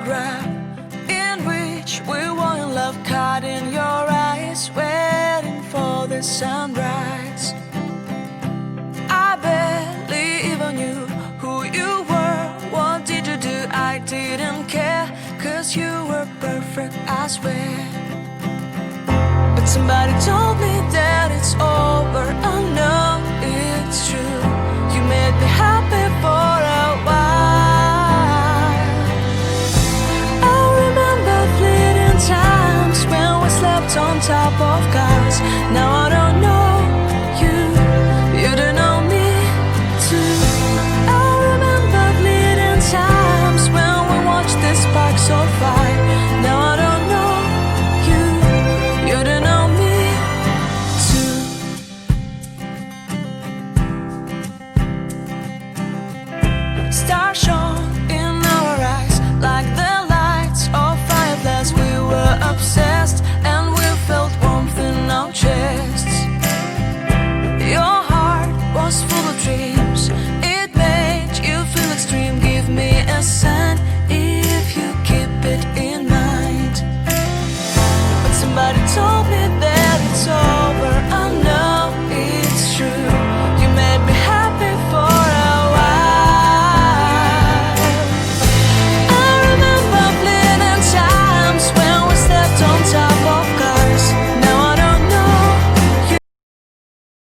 photograph in which we were in love, caught in your eyes, waiting for the sunrise. I barely even knew who you were. What did you do? I didn't care, 'cause you were perfect, I swear. But somebody told me